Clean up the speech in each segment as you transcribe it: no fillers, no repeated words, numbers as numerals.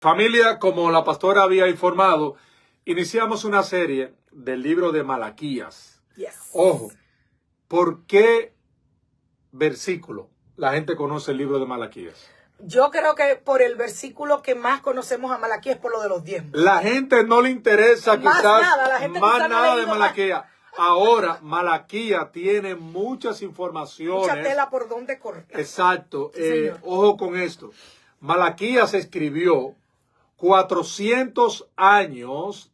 Familia, como la pastora había informado, iniciamos una serie del libro de Malaquías. Yes. Ojo, ¿por qué versículo la gente conoce el libro de Malaquías? Yo creo que por el versículo que más conocemos a Malaquías es por lo de los diezmos. La gente no le interesa Más quizás nada, la gente más quizás no ha nada de leído Malaquías. Ahora, Malaquías tiene muchas informaciones. Mucha tela por donde cortar. Exacto. Sí, señor. Ojo con esto. Malaquías escribió 400 años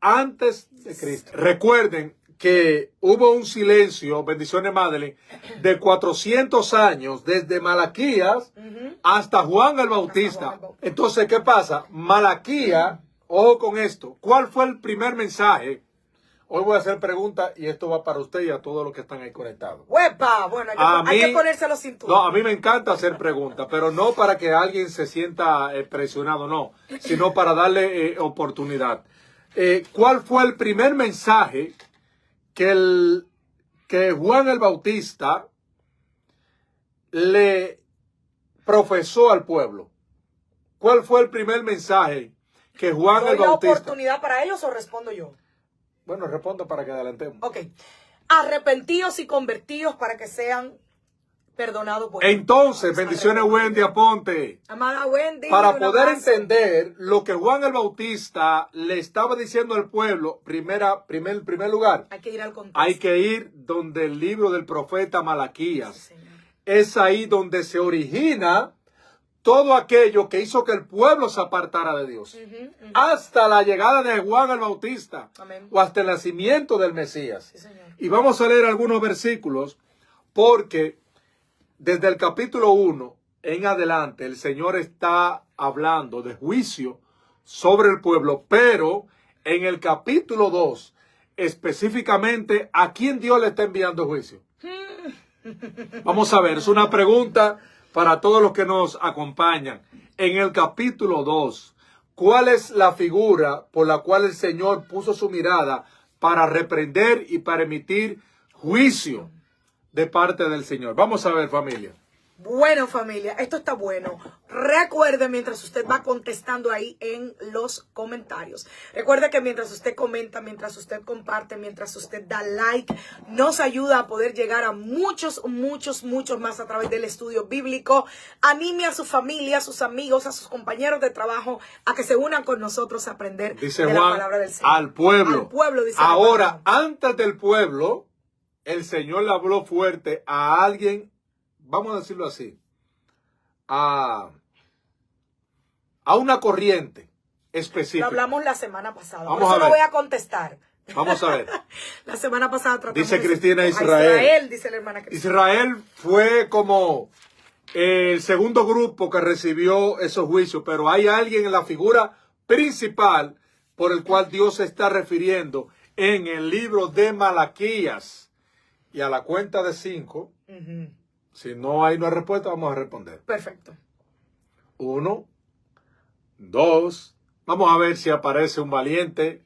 antes de Cristo. Recuerden que hubo un silencio, bendiciones Madeleine, de 400 años desde Malaquías hasta Juan el Bautista. Entonces, ¿qué pasa? Malaquías, ojo con esto, ¿cuál fue el primer mensaje? Hoy voy a hacer preguntas y esto va para usted y a todos los que están ahí conectados. ¡Huepa! Bueno, hay que ponerse los cinturones. No, a mí me encanta hacer preguntas, pero no para que alguien se sienta presionado, no, sino para darle oportunidad. ¿Cuál fue el primer mensaje que Juan el Bautista le profesó al pueblo? ¿Cuál fue el primer mensaje que Juan el ¿Doy la Bautista? oportunidad para ellos o respondo yo? Bueno, respondo para que adelantemos. Ok. Arrepentíos y convertíos para que sean perdonados por Entonces, bendiciones Wendy Aponte. Amada Wendy. Para un poder abrazo. entender lo que Juan el Bautista le estaba diciendo al pueblo, primer lugar, Hay que ir al contexto. hay que ir donde el libro del profeta Malaquías. Sí, señor. Es ahí donde se origina todo aquello que hizo que el pueblo se apartara de Dios. Hasta la llegada de Juan el Bautista. Amén. O hasta el nacimiento del Mesías. Sí, señor. Y vamos a leer algunos versículos porque desde el capítulo 1 en adelante el Señor está hablando de juicio sobre el pueblo, pero en el capítulo 2 específicamente, ¿a quién Dios le está enviando juicio? Vamos a ver, es una pregunta para todos los que nos acompañan. En el capítulo 2, ¿cuál es la figura por la cual el Señor puso su mirada para reprender y para emitir juicio de parte del Señor? Vamos a ver, familia. Bueno, familia, esto está bueno. Recuerde mientras usted va contestando ahí en los comentarios. Recuerde que mientras usted comenta, mientras usted comparte, mientras usted da like, nos ayuda a poder llegar a muchos más a través del estudio bíblico. Anime a su familia, a sus amigos, a sus compañeros de trabajo a que se unan con nosotros a aprender Dice de Juan, la palabra del Señor. al pueblo. Al pueblo, dice Ahora, antes del pueblo, el Señor le habló fuerte a alguien, vamos a decirlo así, a una corriente específica. Lo hablamos la semana pasada. Vamos Por eso a ver. no voy a contestar. Vamos a ver. La semana pasada tratamos Dice de Cristina a Israel. dice la hermana Cristina. Israel fue como el segundo grupo que recibió esos juicios, pero hay alguien en la figura principal por el cual Dios se está refiriendo en el libro de Malaquías. Y a la cuenta de 5, si no hay una respuesta, vamos a responder. Perfecto. 1, 2, vamos a ver si aparece un valiente.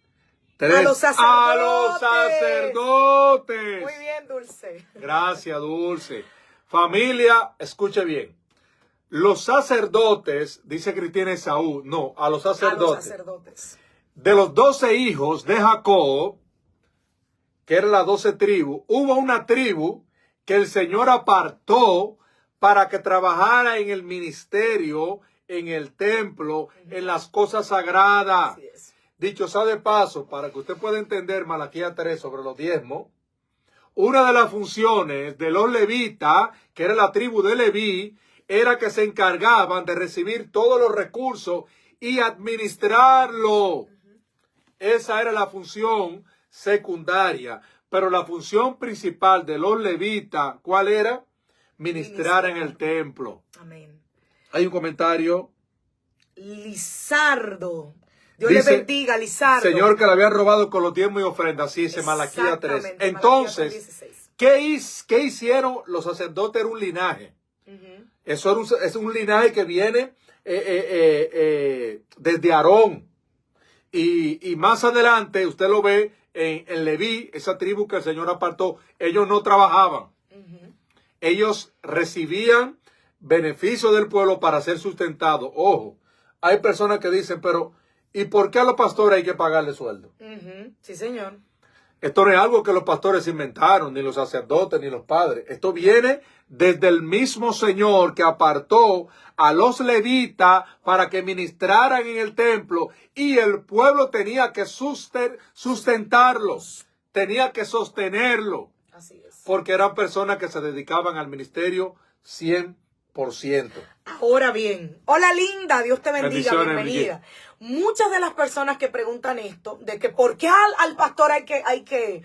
3, A los sacerdotes. ¡A los sacerdotes! Muy bien, Dulce. Gracias, Dulce. Familia, escuche bien. Los sacerdotes, dice Cristina Esaú, no, a los sacerdotes. A los sacerdotes. De los 12 hijos de Jacob, que eran las 12 tribus, hubo una tribu que el Señor apartó para que trabajara en el ministerio, en el templo, en las cosas sagradas. Así es. Dicho sea de paso, para que usted pueda entender Malaquías 3 sobre los diezmos, una de las funciones de los levitas, que era la tribu de Leví, era que se encargaban de recibir todos los recursos y administrarlo. Esa era la función secundaria, pero la función principal de los levitas, ¿cuál era? Ministrar en el templo. Amén. Hay un comentario. Lizardo. Dios Dice, le bendiga, Lizardo. Señor, que le habían robado con los diezmos y ofrendas. Así dice Malaquías 3. Exactamente, Entonces, Malaquías 16. ¿Qué hicieron? Los sacerdotes era un linaje. Eso es un linaje que viene desde Aarón. Y más adelante, usted lo ve en Leví, esa tribu que el Señor apartó, ellos no trabajaban. Ellos recibían beneficio del pueblo para ser sustentados. Ojo, hay personas que dicen, pero ¿y por qué a los pastores hay que pagarle sueldo? Sí, señor. Esto no es algo que los pastores inventaron, ni los sacerdotes, ni los padres. Esto viene desde el mismo Señor que apartó a los levitas para que ministraran en el templo y el pueblo tenía que sustentarlos, tenía que sostenerlo. Así es. Porque eran personas que se dedicaban al ministerio 100%. Ahora bien, hola linda, Dios te bendiga, Bendiciones, bienvenida. Muchas de las personas que preguntan esto, de que por qué al pastor hay que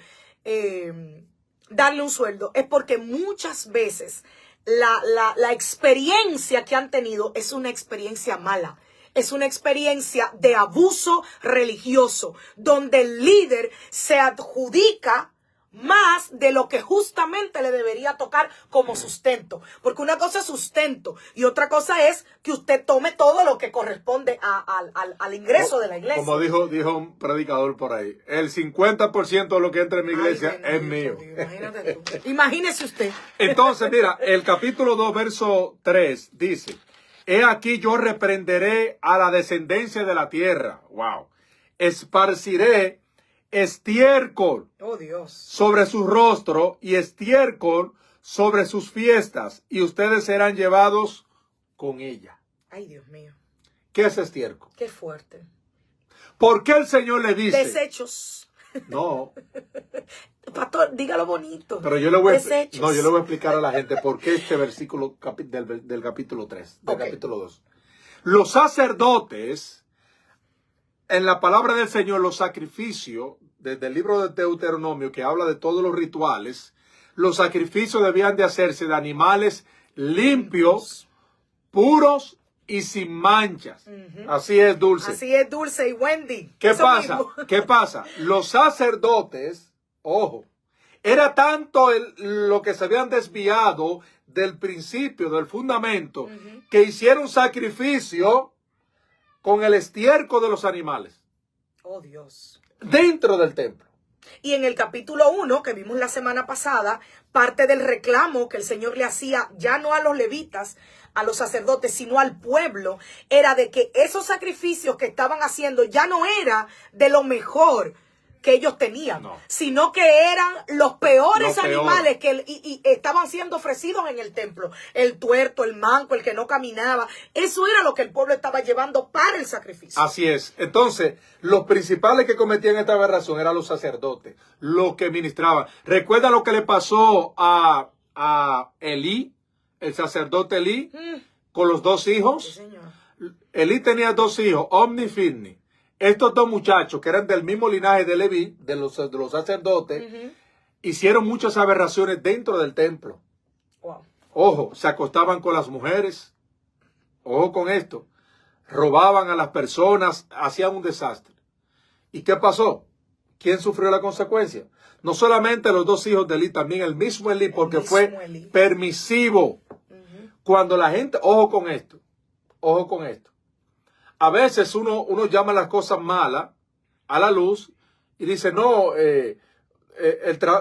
darle un sueldo, es porque muchas veces la experiencia que han tenido es una experiencia mala. Es una experiencia de abuso religioso, donde el líder se adjudica más de lo que justamente le debería tocar como sustento. Porque una cosa es sustento y otra cosa es que usted tome todo lo que corresponde al ingreso de la iglesia. Como dijo un predicador por ahí, el 50% de lo que entra en mi iglesia es mío. Imagínate tú. Imagínese usted. Entonces, mira, el capítulo 2, verso 3 dice, he aquí yo reprenderé a la descendencia de la tierra. Wow. Esparciré estiércol sobre su rostro y estiércol sobre sus fiestas, y ustedes serán llevados con ella. Ay, Dios mío. ¿Qué es estiércol? Qué fuerte. ¿Por qué el Señor le dice? Desechos. No. Pastor, dígalo bonito. Pero yo le voy Desechos. yo le voy a explicar a la gente por qué este versículo del capítulo 3, del capítulo 2. Los sacerdotes, en la palabra del Señor, los sacrificios, desde el libro de Deuteronomio, que habla de todos los rituales, los sacrificios debían de hacerse de animales limpios, puros y sin manchas. Así es, Dulce. Así es, Dulce y Wendy. ¿Qué pasa? ¿Qué pasa? Los sacerdotes, ojo, era tanto lo que se habían desviado del principio, del fundamento, que hicieron sacrificio con el estiércol de los animales. Oh, Dios. Dentro del templo. Y en el capítulo 1, que vimos la semana pasada, parte del reclamo que el Señor le hacía, ya no a los levitas, a los sacerdotes, sino al pueblo, era de que esos sacrificios que estaban haciendo ya no era de lo mejor que ellos tenían, sino que eran los peores animales que y estaban siendo ofrecidos en el templo. El tuerto, el manco, el que no caminaba. Eso era lo que el pueblo estaba llevando para el sacrificio. Así es. Entonces, los principales que cometían esta aberración eran los sacerdotes, los que ministraban. ¿Recuerda lo que le pasó a Elí, el sacerdote Elí, con los dos hijos? Sí, señor. Elí tenía dos hijos, Omni y Finni. Estos dos muchachos, que eran del mismo linaje de Leví, de los sacerdotes, hicieron muchas aberraciones dentro del templo. Wow. Ojo, se acostaban con las mujeres. Ojo con esto. Robaban a las personas, hacían un desastre. ¿Y qué pasó? ¿Quién sufrió la consecuencia? No solamente los dos hijos de Elí, también el mismo Elí, porque fue permisivo. Cuando la gente, ojo con esto. A veces uno llama las cosas malas a la luz y dice, no,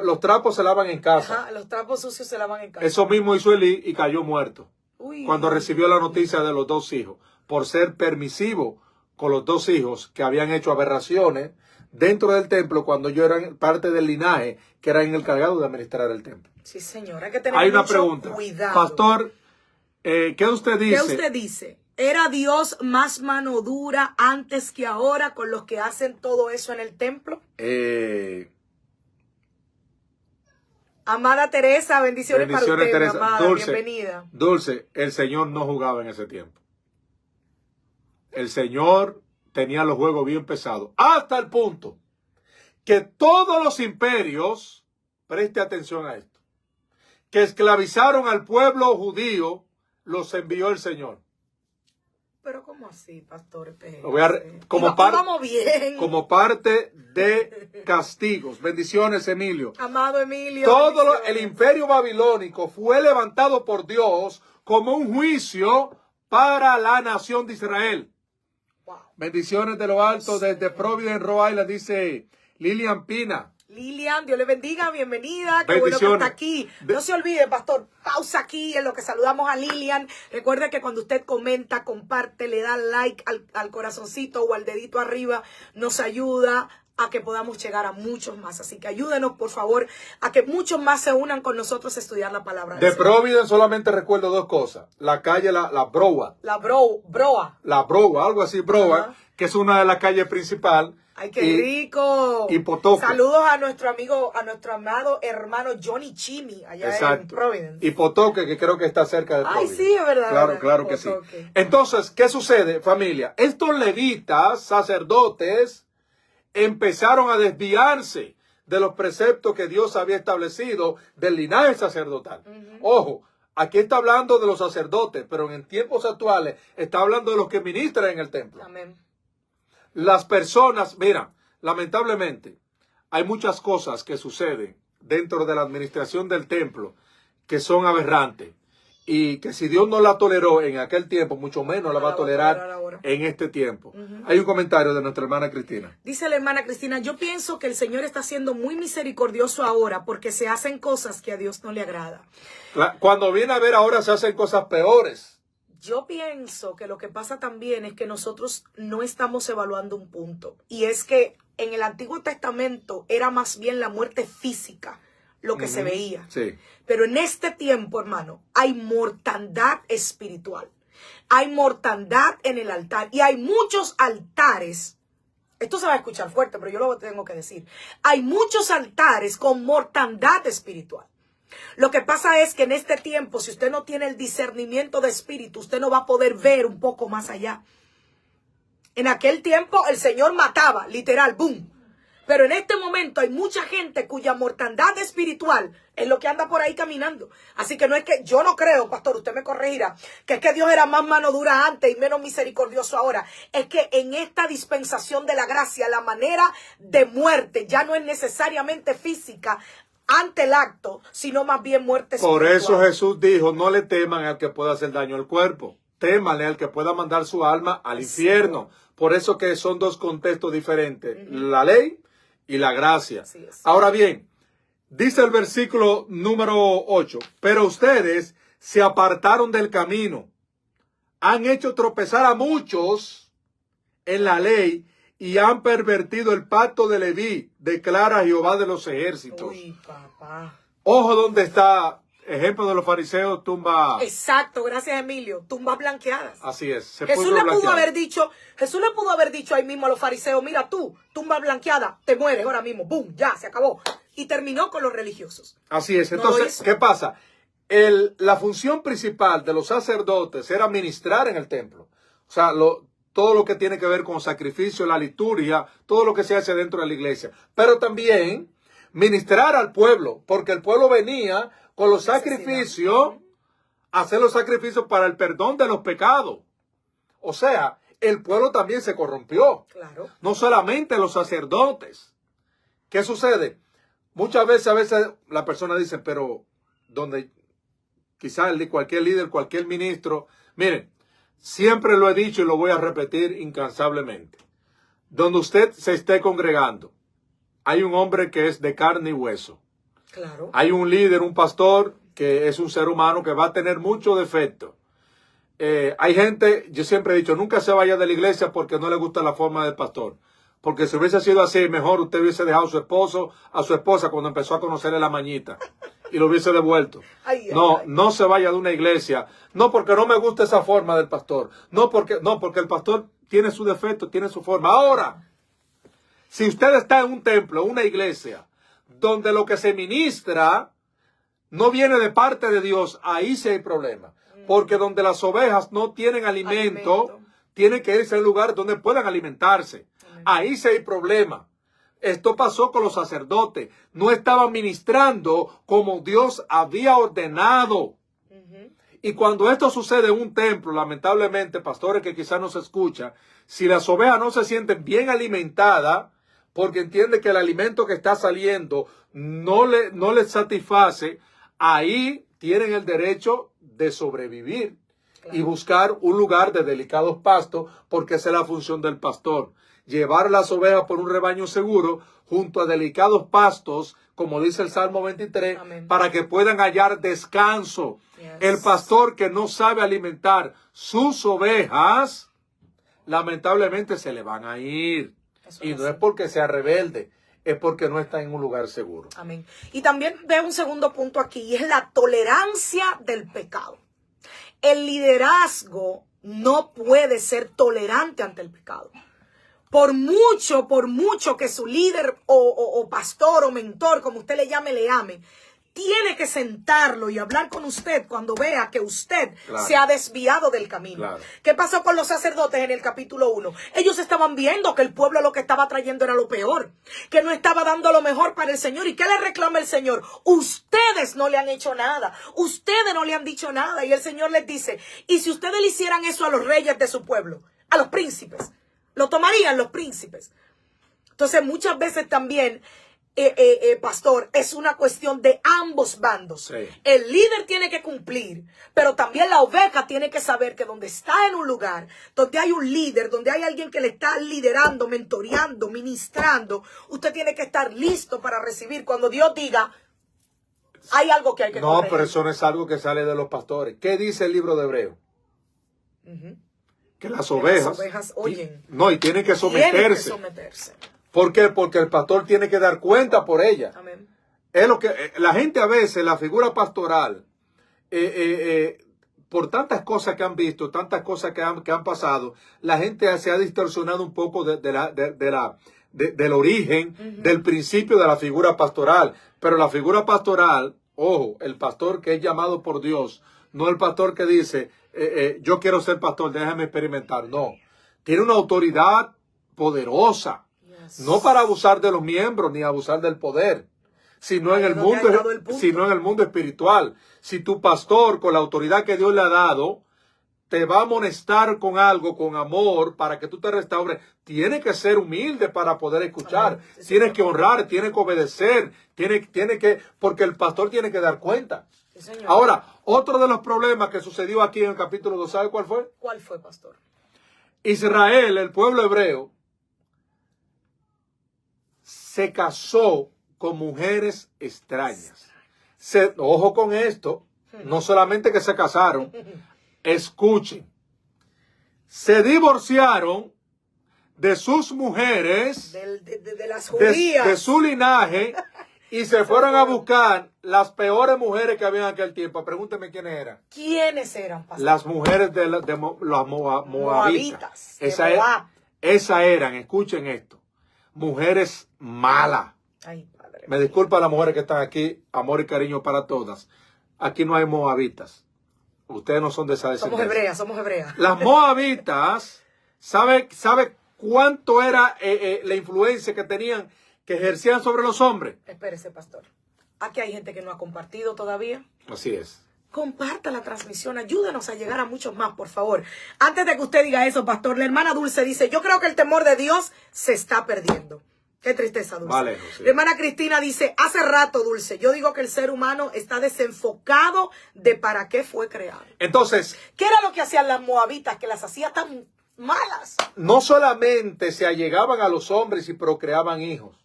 los trapos se lavan en casa. Ajá, los trapos sucios se lavan en casa. Eso mismo hizo Elí y cayó muerto. Cuando recibió la noticia de los dos hijos, por ser permisivo con los dos hijos que habían hecho aberraciones dentro del templo cuando ellos eran parte del linaje que eran encargados de administrar el templo. Sí, señor, hay que tener Hay una mucho pregunta. cuidado. Pastor, ¿qué usted dice? ¿Qué usted dice? ¿Era Dios más mano dura antes que ahora con los que hacen todo eso en el templo? Amada Teresa, bendiciones para usted, Teresa. amada, Dulce, bienvenida. Dulce, el Señor no jugaba en ese tiempo. El Señor tenía los juegos bien pesados, hasta el punto que todos los imperios, preste atención a esto, que esclavizaron al pueblo judío, los envió el Señor. Pero ¿cómo así, pastor? Como parte de castigos. Bendiciones, Emilio. Amado Emilio. Todo el imperio babilónico fue levantado por Dios como un juicio para la nación de Israel. Wow. Bendiciones de lo alto desde Providence, Rhode Island, dice Lilian Pina. Lilian, Dios le bendiga, bienvenida, qué bueno que está aquí. No se olvide, pastor, pausa aquí en lo que saludamos a Lilian. Recuerde que cuando usted comenta, comparte, le da like al corazoncito o al dedito arriba, nos ayuda a que podamos llegar a muchos más. Así que ayúdenos, por favor, a que muchos más se unan con nosotros a estudiar la palabra de Providence. Solamente recuerdo dos cosas. La calle, la Broa. Broa. La Broa, algo así, Broa, que es una de las calles principales. ¡Ay, qué rico! Y Potoque. Saludos a nuestro amigo, a nuestro amado hermano Johnny Chimi, allá en Providence. Y Potoque, que creo que está cerca de Providence. Ay, sí, es verdad. Claro que sí. Entonces, ¿qué sucede, familia? Estos levitas, sacerdotes, empezaron a desviarse de los preceptos que Dios había establecido del linaje sacerdotal. Ojo, aquí está hablando de los sacerdotes, pero en tiempos actuales está hablando de los que ministran en el templo. Amén. Las personas, mira, lamentablemente, hay muchas cosas que suceden dentro de la administración del templo que son aberrantes. Y que si Dios no la toleró en aquel tiempo, mucho menos la va a tolerar en este tiempo. Hay un comentario de nuestra hermana Cristina. Dice la hermana Cristina, yo pienso que el Señor está siendo muy misericordioso ahora porque se hacen cosas que a Dios no le agrada. Cuando viene a ver ahora se hacen cosas peores. Yo pienso que lo que pasa también es que nosotros no estamos evaluando un punto. Y es que en el Antiguo Testamento era más bien la muerte física lo que se veía. Sí. Pero en este tiempo, hermano, hay mortandad espiritual. Hay mortandad en el altar. Y hay muchos altares. Esto se va a escuchar fuerte, pero yo lo tengo que decir. Hay muchos altares con mortandad espiritual. Lo que pasa es que en este tiempo, si usted no tiene el discernimiento de espíritu, usted no va a poder ver un poco más allá. En aquel tiempo el Señor mataba, literal, boom. Pero en este momento hay mucha gente cuya mortandad espiritual es lo que anda por ahí caminando. Así que no es que, yo no creo, pastor, usted me corregirá, que es que Dios era más mano dura antes y menos misericordioso ahora. Es que en esta dispensación de la gracia, la manera de muerte ya no es necesariamente física ante el acto, sino más bien muerte espiritual. Por eso Jesús dijo, no le teman al que pueda hacer daño al cuerpo. Témale al que pueda mandar su alma al infierno. Por eso que son dos contextos diferentes. La ley y la gracia. Ahora bien, dice el versículo número 8, pero ustedes se apartaron del camino, han hecho tropezar a muchos en la ley y han pervertido el pacto de Leví, declara Jehová de los ejércitos. Uy, papá. Ojo donde está, ejemplo de los fariseos, tumba. Exacto, gracias Emilio, tumbas blanqueadas. Así es. Jesús le pudo haber dicho ahí mismo a los fariseos, mira tú, tumba blanqueada, te mueres ahora mismo, boom, ya, se acabó. Y terminó con los religiosos. Así es. Entonces, ¿qué pasa? La función principal de los sacerdotes era ministrar en el templo. O sea, todo lo que tiene que ver con sacrificio, la liturgia, todo lo que se hace dentro de la iglesia. Pero también ministrar al pueblo, porque el pueblo venía con los sacrificios, hacer los sacrificios para el perdón de los pecados. O sea, el pueblo también se corrompió. Claro. No solamente los sacerdotes. ¿Qué sucede? Muchas veces la persona dice, pero donde quizás cualquier líder, cualquier ministro, miren, siempre lo he dicho y lo voy a repetir incansablemente. Donde usted se esté congregando, hay un hombre que es de carne y hueso. Claro. Hay un líder, un pastor, que es un ser humano que va a tener muchos defectos. Hay gente, yo siempre he dicho, nunca se vaya de la iglesia porque no le gusta la forma del pastor. Porque si hubiese sido así, mejor usted hubiese dejado a su esposo, a su esposa cuando empezó a conocerle la mañita y lo hubiese devuelto. No se vaya de una iglesia. No porque no me gusta esa forma del pastor. No porque el pastor tiene su defecto, tiene su forma. Ahora, si usted está en un templo, una iglesia, donde lo que se ministra no viene de parte de Dios, ahí sí hay problema. Porque donde las ovejas no tienen alimento, tienen que irse al lugar donde puedan alimentarse. Ahí sí hay problema. Esto pasó con los sacerdotes. No estaban ministrando como Dios había ordenado. Y cuando esto sucede en un templo, lamentablemente, pastores que quizás no se escuchan, si las ovejas no se sienten bien alimentadas, porque entienden que el alimento que está saliendo no les satisface, ahí tienen el derecho de sobrevivir. y buscar un lugar de delicados pastos, porque esa es la función del pastor. Llevar las ovejas por un rebaño seguro junto a delicados pastos, como dice el Salmo 23, Amén. para que puedan hallar descanso. Yes. El pastor que no sabe alimentar sus ovejas, lamentablemente se le van a ir. Eso Y es no así. es porque sea rebelde, es porque no está en un lugar seguro. Amén. Y también veo un segundo punto aquí, y es la tolerancia del pecado. El liderazgo no puede ser tolerante ante el pecado. Por mucho que su líder o pastor o mentor, como usted le ame, tiene que sentarlo y hablar con usted cuando vea que usted se ha desviado del camino. Claro. ¿Qué pasó con los sacerdotes en el capítulo 1? Ellos estaban viendo que el pueblo lo que estaba trayendo era lo peor, que no estaba dando lo mejor para el Señor. ¿Y qué le reclama el Señor? Ustedes no le han hecho nada, ustedes no le han dicho nada. Y el Señor les dice, ¿y si ustedes le hicieran eso a los reyes de su pueblo, a los príncipes? Lo tomarían los príncipes. Entonces muchas veces también, pastor, es una cuestión de ambos bandos. Sí. El líder tiene que cumplir, pero también la oveja tiene que saber que donde está en un lugar, donde hay un líder, donde hay alguien que le está liderando, mentoreando, ministrando, usted tiene que estar listo para recibir cuando Dios diga, hay algo que hay que No, corregir. pero eso no es algo que sale de los pastores. ¿Qué dice el libro de Hebreo? Que las ovejas oyen. No, y tienen que someterse. Tienen que someterse. ¿Por qué? Porque el pastor tiene que dar cuenta por ella. Amén. Es lo que la gente a veces, la figura pastoral, por tantas cosas que han visto, tantas cosas que han pasado, la gente se ha distorsionado un poco del origen, del principio de la figura pastoral. Pero la figura pastoral, ojo, el pastor que es llamado por Dios, no el pastor que dice, yo quiero ser pastor, déjame experimentar. No, tiene una autoridad poderosa. Yes. No para abusar de los miembros ni abusar del poder, sino en el mundo espiritual. Si tu pastor, con la autoridad que Dios le ha dado, te va a amonestar con algo, con amor, para que tú te restaures, tiene que ser humilde para poder escuchar. Sí, tienes que honrar, tienes que obedecer, porque el pastor tiene que dar cuenta. Sí, señor. Ahora, otro de los problemas que sucedió aquí en el capítulo 2, ¿sabe cuál fue? ¿Cuál fue, pastor? Israel, el pueblo hebreo, se casó con mujeres extrañas. Ojo con esto, no solamente que se casaron, escuchen, se divorciaron de sus mujeres, de las judías, de su linaje, y se fueron a buscar las peores mujeres que había en aquel tiempo. Pregúnteme quiénes eran. ¿Quiénes eran, pastor? Las mujeres de los moabitas. Esas eran, escuchen esto, mujeres malas. Ay, padre. Me disculpa las mujeres que están aquí, amor y cariño para todas. Aquí no hay moabitas. Ustedes no son de esa descendencia. Somos hebreas. Las moabitas, ¿sabe cuánto era la influencia que tenían, que ejercían sobre los hombres? Espérese, pastor. Aquí hay gente que no ha compartido todavía. Así es. Comparta la transmisión, ayúdenos a llegar a muchos más, por favor. Antes de que usted diga eso, pastor, la hermana Dulce dice, yo creo que el temor de Dios se está perdiendo. Qué tristeza, Dulce. Vale, sí. La hermana Cristina dice, hace rato, Dulce, yo digo que el ser humano está desenfocado de para qué fue creado. Entonces, ¿qué era lo que hacían las moabitas, que las hacía tan malas? no solamente se allegaban a los hombres y procreaban hijos,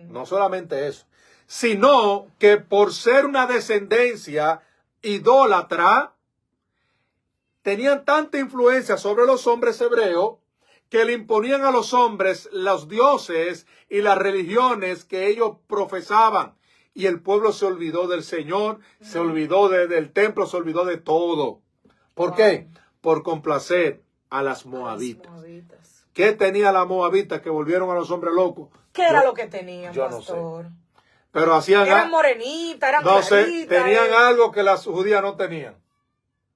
no solamente eso, sino que por ser una descendencia idólatra, tenían tanta influencia sobre los hombres hebreos que le imponían a los hombres los dioses y las religiones que ellos profesaban. Y el pueblo se olvidó del Señor, se olvidó del templo, se olvidó de todo. ¿Por qué? Por complacer a las moabitas. ¿Qué tenía la moabita que volvieron a los hombres locos? ¿Qué era lo que tenían, yo pastor? No sé. Pero hacían... Eran morenitas, eran no claritas. sé, tenían algo que las judías no tenían.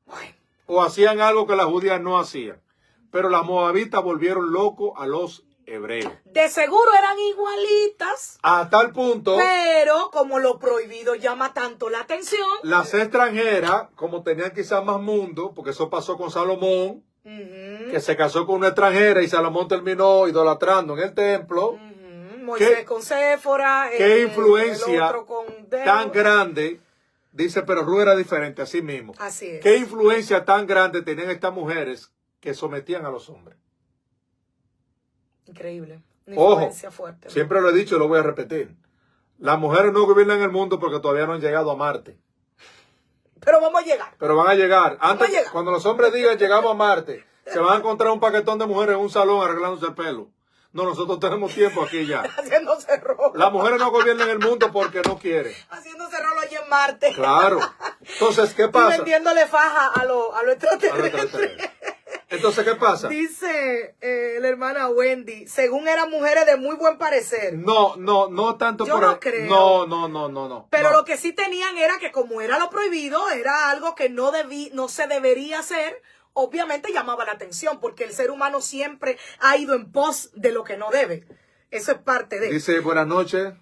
Bueno. O hacían algo que las judías no hacían. Pero las moabitas volvieron locos a los hebreos. De seguro eran igualitas. A tal punto... Pero como lo prohibido llama tanto la atención... Las extranjeras, como tenían quizás más mundo, porque eso pasó con Salomón, que se casó con una extranjera y Salomón terminó idolatrando en el templo. Moisés con Séfora. ¿Qué influencia el otro con tan grande dice, pero Ruth era diferente, así mismo. Así es. ¿Qué influencia tan grande tenían estas mujeres que sometían a los hombres? Increíble. Una Ojo, influencia fuerte. siempre lo he dicho y lo voy a repetir. Las mujeres no gobiernan el mundo porque todavía no han llegado a Marte. Pero vamos a llegar. Pero van a llegar. Antes, a llegar. cuando los hombres digan llegamos a Marte, se van a encontrar un paquetón de mujeres en un salón arreglándose el pelo. No, nosotros tenemos tiempo aquí ya. Haciéndose rolo. Las mujeres no gobiernan el mundo porque no quieren. Haciéndose rolo allí en Marte. Claro. Entonces, ¿qué Y pasa? vendiéndole faja a los extraterrestres. extraterrestres. Entonces, ¿qué pasa? Dice la hermana Wendy, según eran mujeres de muy buen parecer. No tanto Yo por no ahí. creo. No. Pero no. lo que sí tenían era que como era lo prohibido, era algo que no se debería hacer. Obviamente llamaba la atención porque el ser humano siempre ha ido en pos de lo que no debe. Eso es parte de... Dice, buenas noches.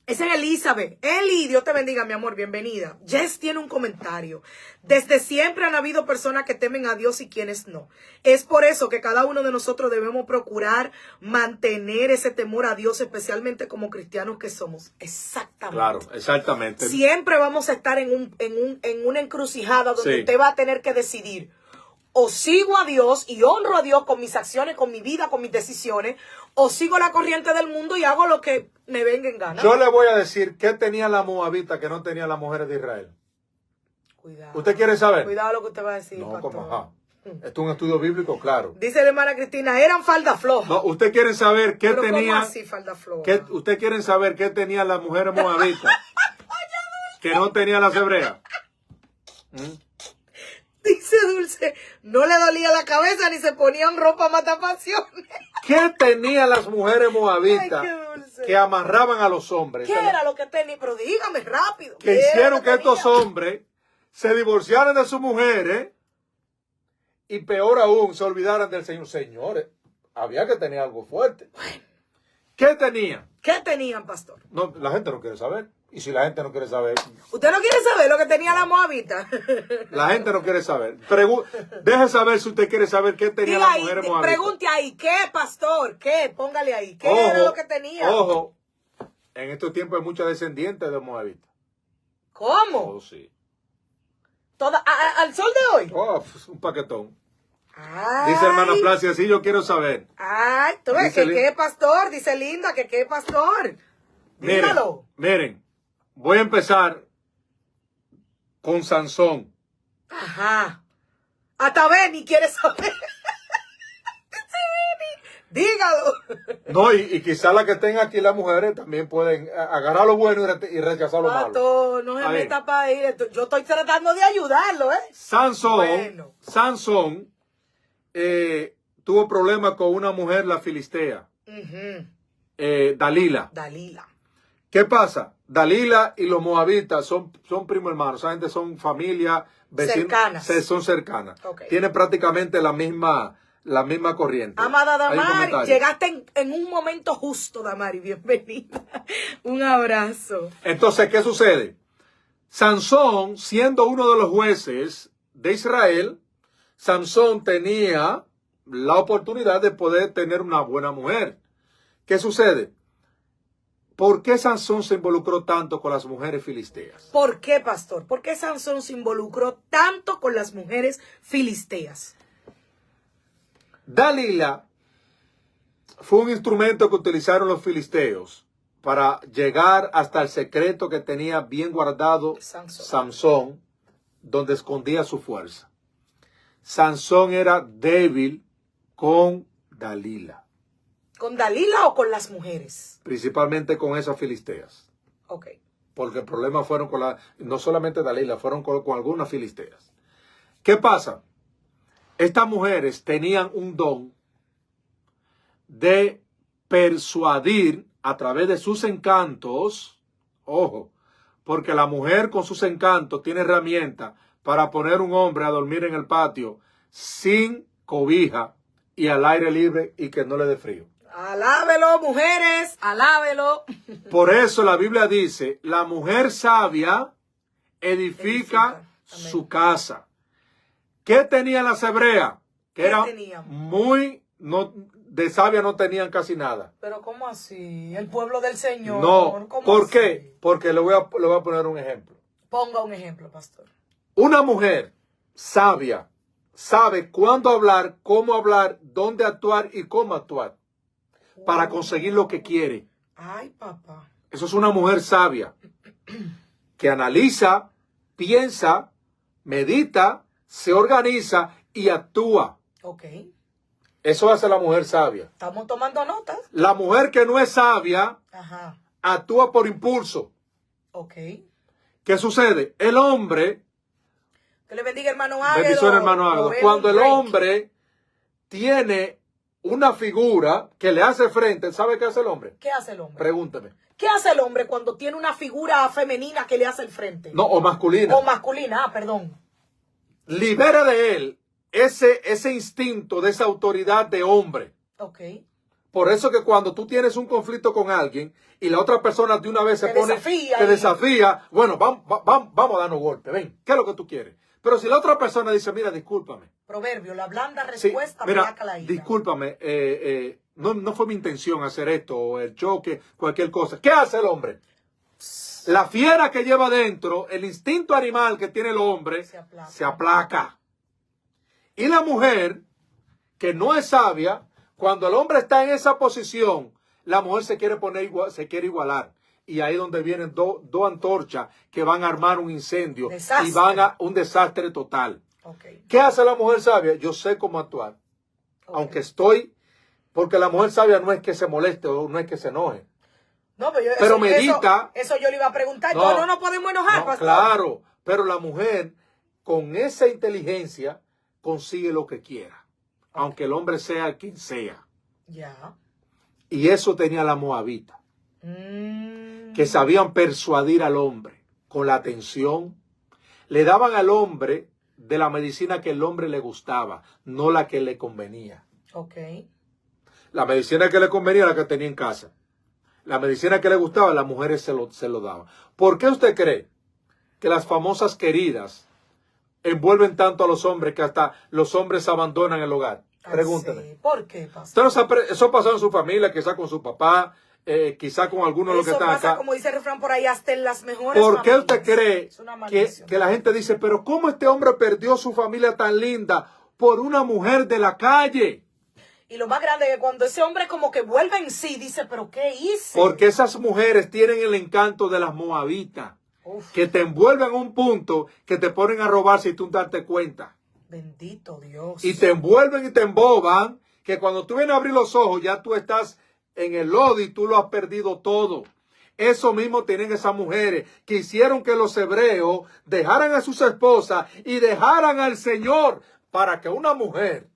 Esa es Elizabeth. Eli, Dios te bendiga, mi amor, bienvenida. Jess tiene un comentario. Desde siempre han habido personas que temen a Dios y quienes no. Es por eso que cada uno de nosotros debemos procurar mantener ese temor a Dios, especialmente como cristianos que somos. Exactamente. Claro, exactamente. Siempre vamos a estar en una encrucijada donde Sí. usted va a tener que decidir. O sigo a Dios y honro a Dios con mis acciones, con mi vida, con mis decisiones, o sigo la corriente del mundo y hago lo que me venga en gana. Yo le voy a decir qué tenía la moabita que no tenía las mujeres de Israel. Cuidado. ¿Usted quiere saber? Cuidado lo que usted va a decir, No, pastor. como ajá. Esto es un estudio bíblico, claro. Dice la hermana Cristina, eran falda floja. No, usted quiere saber qué Pero ¿cómo tenía. así falda floja? Usted quiere saber qué tenían las mujeres moabitas que no tenían las hebreas. Dice Dulce, no le dolía la cabeza ni se ponían ropa matapasiones. ¿Qué tenían las mujeres moabitas Ay, qué dulce. que amarraban a los hombres? ¿Qué era lo que tenía? Pero dígame rápido. Que ¿qué era hicieron lo que estos tenía? hombres se divorciaran de sus mujeres y peor aún se olvidaran del Señor. Señores, había que tener algo fuerte. ¿Qué tenían? ¿Qué tenían, pastor? No, la gente no quiere saber. Y si la gente no quiere saber, ¿Usted no quiere saber lo que tenía la moabita? la gente no quiere saber. Deje saber si usted quiere saber qué tenían Diga las ahí, mujeres moabitas. pregunte ahí, ¿qué, pastor? ¿Qué? Póngale ahí. ¿Qué era lo que tenía? Ojo, en estos tiempos hay muchas descendientes de moabitas. ¿Cómo? Oh, sí. ¿Al sol de hoy? Oh, pues, un paquetón. Ay, Dice hermana Placia, sí, yo quiero saber. ay, tú ves Dice que qué, pastor. Dice Linda, que qué, pastor. Dígalo. Miren, voy a empezar con Sansón. Ajá. Hasta Benny quiere saber. Dígalo. No, y quizá la que estén aquí las mujeres también pueden agarrar lo bueno y rechazar lo malo. Pastor, no se Ahí. meta para ahí. Yo estoy tratando de ayudarlo, ¿eh? Sansón, Bueno. Sansón tuvo problemas con una mujer, la filistea, Ujú. Dalila. Dalila. ¿Qué pasa? Dalila y los moabitas son primos hermanos. Esa gente son familia, vecinos. Cercanas. Son cercanas. Ok. Tienen prácticamente la misma corriente. Amada Hay un Damari, comentario. llegaste en un momento justo, Damari. Bienvenida. Un abrazo. Entonces, ¿qué sucede? Sansón, siendo uno de los jueces de Israel, Sansón tenía la oportunidad de poder tener una buena mujer. ¿Qué sucede? ¿Por qué Sansón se involucró tanto con las mujeres filisteas? ¿Por qué, pastor? ¿Por qué Sansón se involucró tanto con las mujeres filisteas? Dalila fue un instrumento que utilizaron los filisteos para llegar hasta el secreto que tenía bien guardado Sansón, donde escondía su fuerza. Sansón era débil con Dalila, ¿Con Dalila o con las mujeres? principalmente con esas filisteas, Ok. porque el problema fueron no solamente Dalila, fueron con algunas filisteas. ¿Qué pasa? Estas mujeres tenían un don de persuadir a través de sus encantos, ojo, porque la mujer con sus encantos tiene herramientas para poner un hombre a dormir en el patio sin cobija y al aire libre y que no le dé frío. Alábelo, mujeres, alábelo. Por eso la Biblia dice, la mujer sabia edifica su casa. ¿Qué tenían las hebreas? Que ¿Qué eran tenían? de sabia no tenían casi nada. Pero ¿cómo así? El pueblo del Señor. No, ¿Cómo ¿por así? qué? Porque le voy a poner un ejemplo. Ponga un ejemplo, pastor. Una mujer sabia sabe cuándo hablar, cómo hablar, dónde actuar y cómo actuar para conseguir lo que quiere. Ay, papá. Eso es una mujer sabia que analiza, piensa, medita, se organiza y actúa. Ok. Eso hace la mujer sabia. Estamos tomando notas. La mujer que no es sabia Ajá. actúa por impulso. Ok. ¿Qué sucede? El hombre, Que le bendiga, hermano Águedo. bendición hermano Águedo, cuando el hombre tiene una figura que le hace frente, ¿sabe qué hace el hombre? ¿Qué hace el hombre? Pregúnteme. ¿Qué hace el hombre cuando tiene una figura femenina que le hace el frente? No, o masculina. O masculina, perdón. Libera de él ese instinto de esa autoridad de hombre. Ok. Por eso que cuando tú tienes un conflicto con alguien y la otra persona de una vez se Te pone, desafía te y- desafía, bueno, vamos a darnos golpe, ven, ¿qué es lo que tú quieres? Pero si la otra persona dice, mira, discúlpame. Proverbio, la blanda Sí, respuesta mira, aplaca la ira. discúlpame, no fue mi intención hacer esto, o el choque, cualquier cosa. ¿Qué hace el hombre? La fiera que lleva dentro, el instinto animal que tiene el hombre, se aplaca. Y la mujer, que no es sabia, cuando el hombre está en esa posición, la mujer se quiere se quiere igualar. Y ahí es donde vienen dos antorchas que van a armar un incendio. Desastre. Y van a un desastre total. Okay. ¿Qué hace la mujer sabia? Yo sé cómo actuar. Aunque porque la mujer sabia no es que se moleste o no es que se enoje. No, pero medita. Eso yo le iba a preguntar. No podemos enojar, pastor. Claro, pero la mujer con esa inteligencia consigue lo que quiera. Aunque el hombre sea quien sea. Ya. Y eso tenía la moabita. Que sabían persuadir al hombre con la atención. Le daban al hombre de la medicina que el hombre le gustaba, no la que le convenía. Ok. La medicina que le convenía la que tenía en casa. La medicina que le gustaba, las mujeres se lo daban. ¿Por qué usted cree que las famosas queridas envuelven tanto a los hombres que hasta los hombres abandonan el hogar? Pregúnteme. Sí. ¿Por qué, pastor? Eso pasó en su familia, quizá con su papá, quizá con algunos de los que están pasa, acá. Como dice el refrán por ahí, hasta en las mejores ¿Por qué familias. usted cree que la gente dice, pero cómo este hombre perdió su familia tan linda por una mujer de la calle? Y lo más grande es que cuando ese hombre como que vuelve en sí, dice, pero ¿qué hice? Porque esas mujeres tienen el encanto de las moabitas, que te envuelven a un punto que te ponen a robar sin tú darte cuenta. Bendito Dios. Y te envuelven y te emboban, que cuando tú vienes a abrir los ojos, ya tú estás en el lodo y tú lo has perdido todo. Eso mismo tienen esas mujeres que hicieron que los hebreos dejaran a sus esposas y dejaran al Señor para que una mujer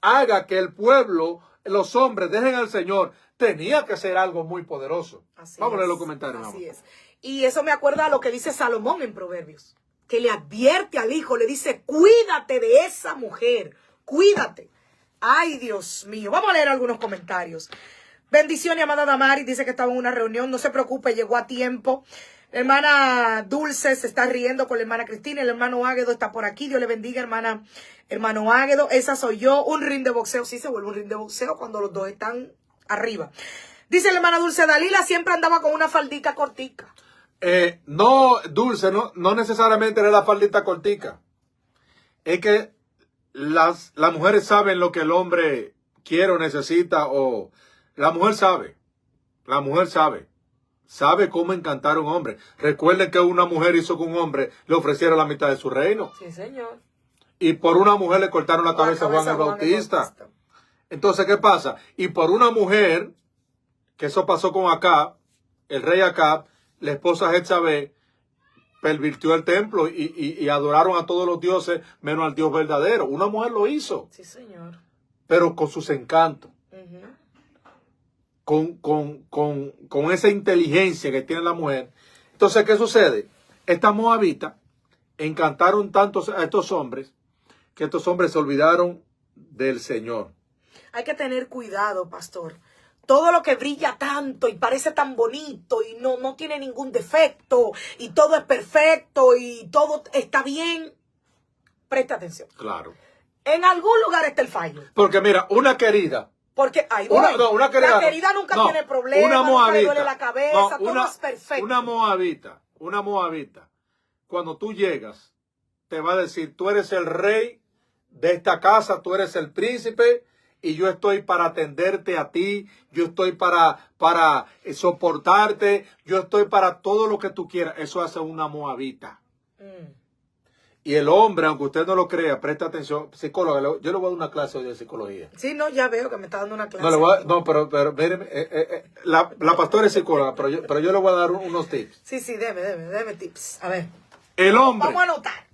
haga que el pueblo, los hombres dejen al Señor. Tenía que ser algo muy poderoso. Vamos a leer los comentarios. Así es. Y eso me acuerda a lo que dice Salomón en Proverbios, que le advierte al hijo, le dice, cuídate de esa mujer, cuídate. Ay, Dios mío. Vamos a leer algunos comentarios. Bendición y amada Damaris, dice que estaba en una reunión, no se preocupe, llegó a tiempo. La hermana Dulce se está riendo con la hermana Cristina, el hermano Águedo está por aquí, Dios le bendiga, hermano Águedo, esa soy yo, un ring de boxeo, sí se vuelve un ring de boxeo cuando los dos están arriba. Dice la hermana Dulce, Dalila siempre andaba con una faldita cortica. No, Dulce, no necesariamente era la faldita cortica. Es que las mujeres saben lo que el hombre quiere o necesita, o la mujer sabe. La mujer sabe cómo encantar a un hombre. Recuerden que una mujer hizo que un hombre le ofreciera la mitad de su reino. Sí, señor. Y por una mujer le cortaron la cabeza a Juan el Bautista. Entonces, ¿qué pasa? Y por una mujer, que eso pasó con Acab, el rey Acab, la esposa Jezabel, pervirtió el templo y adoraron a todos los dioses menos al Dios verdadero. Una mujer lo hizo. Sí, señor. Pero con sus encantos. Con esa inteligencia que tiene la mujer. Entonces, ¿qué sucede? Estas moabitas encantaron tanto a estos hombres que estos hombres se olvidaron del Señor. Hay que tener cuidado, pastor. Todo lo que brilla tanto y parece tan bonito y no tiene ningún defecto y todo es perfecto y todo está bien, presta atención. Claro. En algún lugar está el fallo. Porque mira, una querida. Porque hay una querida, la querida nunca tiene problemas, una nunca le duele la cabeza, todo es perfecto. Una moabita cuando tú llegas, te va a decir, tú eres el rey de esta casa, tú eres el príncipe, y yo estoy para atenderte a ti, yo estoy para soportarte, yo estoy para todo lo que tú quieras. Eso hace una moabita. Y el hombre, aunque usted no lo crea, presta atención, psicóloga, yo le voy a dar una clase hoy de psicología. Sí, no, ya veo que me está dando una clase. No, pero mire, la pastora es psicóloga, pero yo le voy a dar unos tips. Sí, deme tips. A ver. El hombre. Vamos a anotar.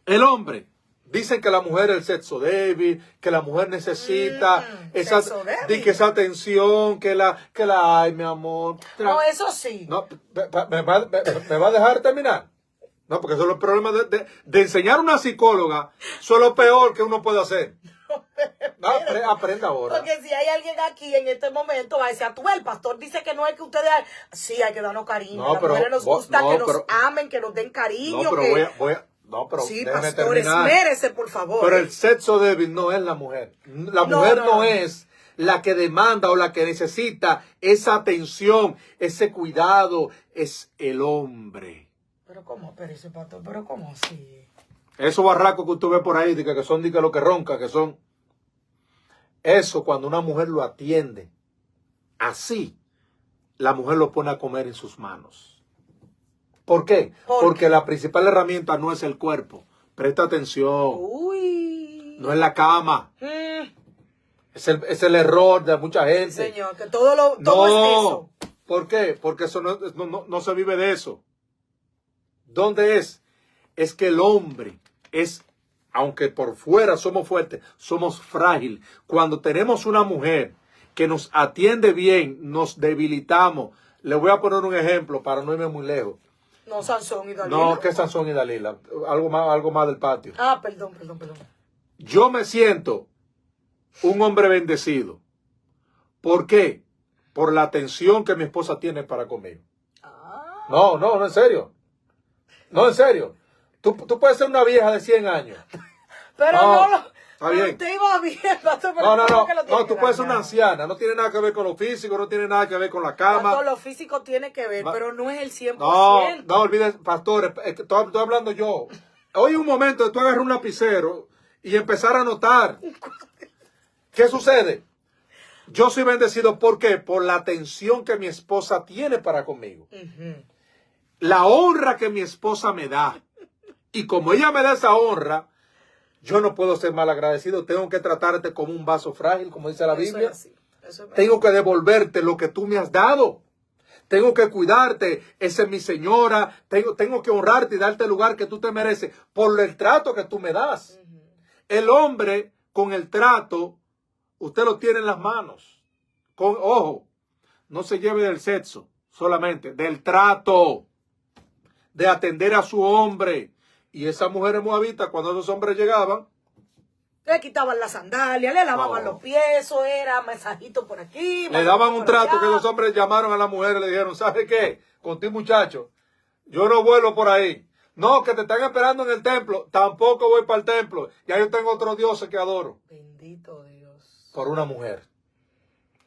El hombre. Dicen que la mujer es el sexo débil, que la mujer necesita esa atención, que la ay, mi amor. No, eso sí. No, ¿me va a dejar terminar? No, porque eso es los problemas de enseñar a una psicóloga. Eso es lo peor que uno puede hacer. No, aprenda ahora. Porque si hay alguien aquí en este momento, va a decir, tú, el pastor dice que no es que ustedes... Sí, hay que darnos cariño. No, a las mujeres nos gusta que nos amen, que nos den cariño. No, pero pero sí, déjeme pastores, terminar. mérese, por favor. Pero el sexo débil no es la mujer. La mujer no es la que demanda o la que necesita esa atención, ese cuidado. Es el hombre. Pero ¿cómo? Pero ese pastor, pero ¿cómo así? Esos barracos que usted ve por ahí, que son lo que ronca, que son... Eso cuando una mujer lo atiende, así, la mujer lo pone a comer en sus manos. ¿Por qué? Porque la principal herramienta no es el cuerpo. Presta atención. Uy. No es la cama. Es el error de mucha gente. Señor, que todo es eso. ¿Por qué? Porque eso no se vive de eso. ¿Dónde es? Es que el hombre es, aunque por fuera somos fuertes, somos frágiles. Cuando tenemos una mujer que nos atiende bien, nos debilitamos. Le voy a poner un ejemplo para no irme muy lejos. No, Sansón y Dalila. No, que Sansón y Dalila. Algo más del patio. Ah, perdón. Yo me siento un hombre bendecido. ¿Por qué? Por la atención que mi esposa tiene para conmigo. No, en serio. No, en serio. Tú puedes ser una vieja de 100 años. Pero está bien. Usted iba bien, pastor, no, tú puedes ser una anciana. No tiene nada que ver con lo físico, no tiene nada que ver con la cama. Todo lo físico tiene que ver, pero no es el 100%. No olvides, pastor, estoy hablando yo. Hoy un momento de tú agarrar un lapicero y empezar a anotar. ¿Qué sucede? Yo soy bendecido, ¿por qué? Por la atención que mi esposa tiene para conmigo. La honra que mi esposa me da. Y como ella me da esa honra, yo no puedo ser mal agradecido. Tengo que tratarte como un vaso frágil, como dice la Biblia. Tengo que devolverte lo que tú me has dado. Tengo que cuidarte. Esa es mi señora. Tengo que honrarte y darte el lugar que tú te mereces por el trato que tú me das. El hombre con el trato, usted lo tiene en las manos. Ojo, no se lleve del sexo solamente, del trato, de atender a su hombre. Y esas mujeres moabitas, cuando esos hombres llegaban, le quitaban las sandalias, le lavaban los pies, eso era mensajito por aquí. Le daban un trato que los hombres llamaron a la mujer y le dijeron, ¿sabe qué? Contigo, muchacho, yo no vuelo por ahí. No, que te están esperando en el templo. Tampoco voy para el templo. Ya yo tengo otros dioses que adoro. Bendito Dios. Por una mujer.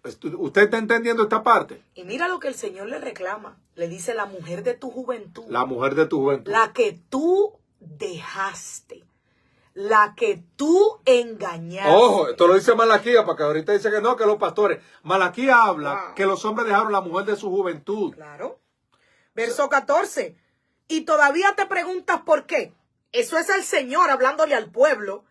¿Usted está entendiendo esta parte? Y mira lo que el Señor le reclama. Le dice la mujer de tu juventud. La mujer de tu juventud. La que tú dejaste. La que tú engañaste. Ojo, esto lo dice Malaquía, porque ahorita dice que no, que los pastores. Malaquía habla que los hombres dejaron la mujer de su juventud. Claro. Verso 14. Y todavía te preguntas por qué. Eso es el Señor hablándole al pueblo.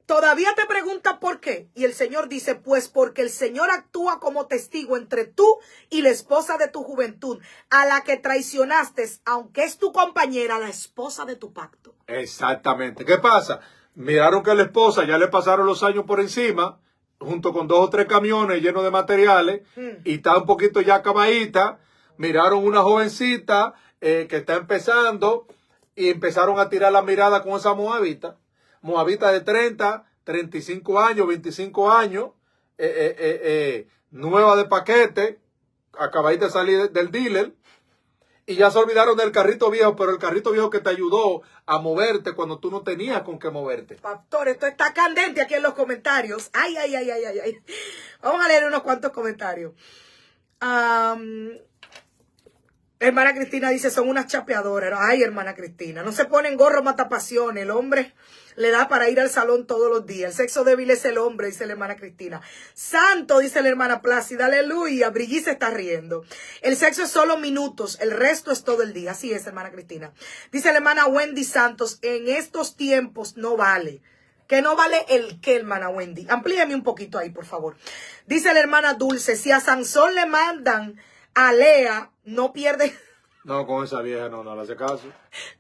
Todavía te preguntas por qué. Y el Señor dice, pues porque el Señor actúa como testigo entre tú y la esposa de tu juventud, a la que traicionaste, aunque es tu compañera, la esposa de tu pacto. Exactamente. ¿Qué pasa? Miraron que la esposa ya le pasaron los años por encima, junto con 2 o 3 camiones llenos de materiales, y está un poquito ya acabadita. Miraron una jovencita que está empezando y empezaron a tirar la mirada con esa moabita. Moabita de 30, 35 años, 25 años, nueva de paquete, acabáis de salir del dealer, y ya se olvidaron del carrito viejo, pero el carrito viejo que te ayudó a moverte cuando tú no tenías con qué moverte. Pastor, esto está candente aquí en los comentarios. Ay. Vamos a leer unos cuantos comentarios. Hermana Cristina dice, son unas chapeadoras. Ay, hermana Cristina, no se ponen gorro matapasiones. El hombre le da para ir al salón todos los días. El sexo débil es el hombre, dice la hermana Cristina. Santo, dice la hermana Plácida, aleluya. Brigitte se está riendo. El sexo es solo minutos, el resto es todo el día. Así es, hermana Cristina. Dice la hermana Wendy Santos, en estos tiempos no vale. ¿Que no vale el qué, hermana Wendy? Amplíame un poquito ahí, por favor. Dice la hermana Dulce, si a Sansón le mandan a Lea, no pierde... No, con esa vieja no le hace caso.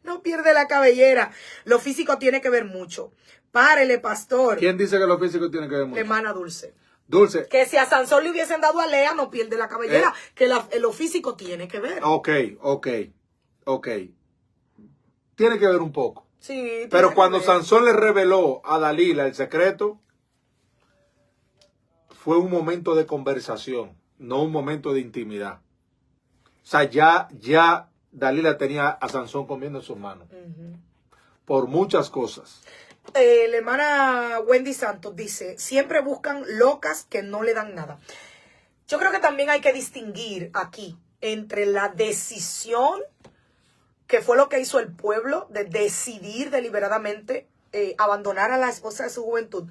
No pierde la cabellera. Lo físico tiene que ver mucho. Párele, pastor. ¿Quién dice que lo físico tiene que ver mucho? La hermana Dulce. Dulce. Que si a Sansón le hubiesen dado a Lea, no pierde la cabellera. Que lo físico tiene que ver. Ok. Tiene que ver un poco. Sí. Pero cuando Sansón le reveló a Dalila el secreto, fue un momento de conversación, no un momento de intimidad. O sea, ya Dalila tenía a Sansón comiendo en sus manos. Por muchas cosas. La hermana Wendy Santos dice, siempre buscan locas que no le dan nada. Yo creo que también hay que distinguir aquí entre la decisión, que fue lo que hizo el pueblo, de decidir deliberadamente abandonar a la esposa de su juventud.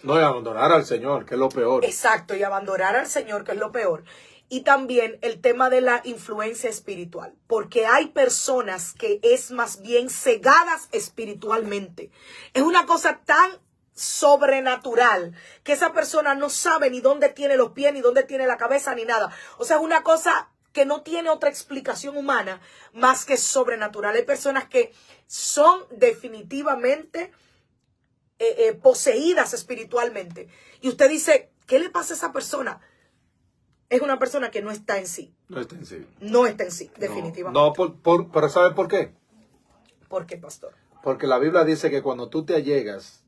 No, y abandonar al Señor, que es lo peor. Exacto, y abandonar al Señor, que es lo peor. Y también el tema de la influencia espiritual, porque hay personas que es más bien cegadas espiritualmente. Es una cosa tan sobrenatural que esa persona no sabe ni dónde tiene los pies, ni dónde tiene la cabeza, ni nada. O sea, es una cosa que no tiene otra explicación humana más que sobrenatural. Hay personas que son definitivamente poseídas espiritualmente. Y usted dice, ¿qué le pasa a esa persona? Es una persona que no está en sí. No está en sí. No está en sí, definitivamente. No, pero ¿sabe por qué? ¿Por qué, pastor? Porque la Biblia dice que cuando tú te allegas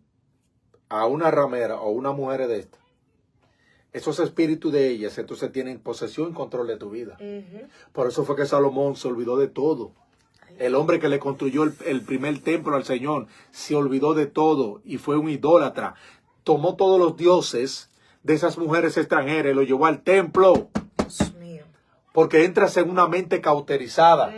a una ramera o una mujer de esta, esos espíritus de ellas entonces tienen posesión y control de tu vida. Por eso fue que Salomón se olvidó de todo. El hombre que le construyó el primer templo al Señor se olvidó de todo y fue un idólatra. Tomó todos los dioses de esas mujeres extranjeras y lo llevó al templo. Dios mío. Porque entras en una mente cauterizada.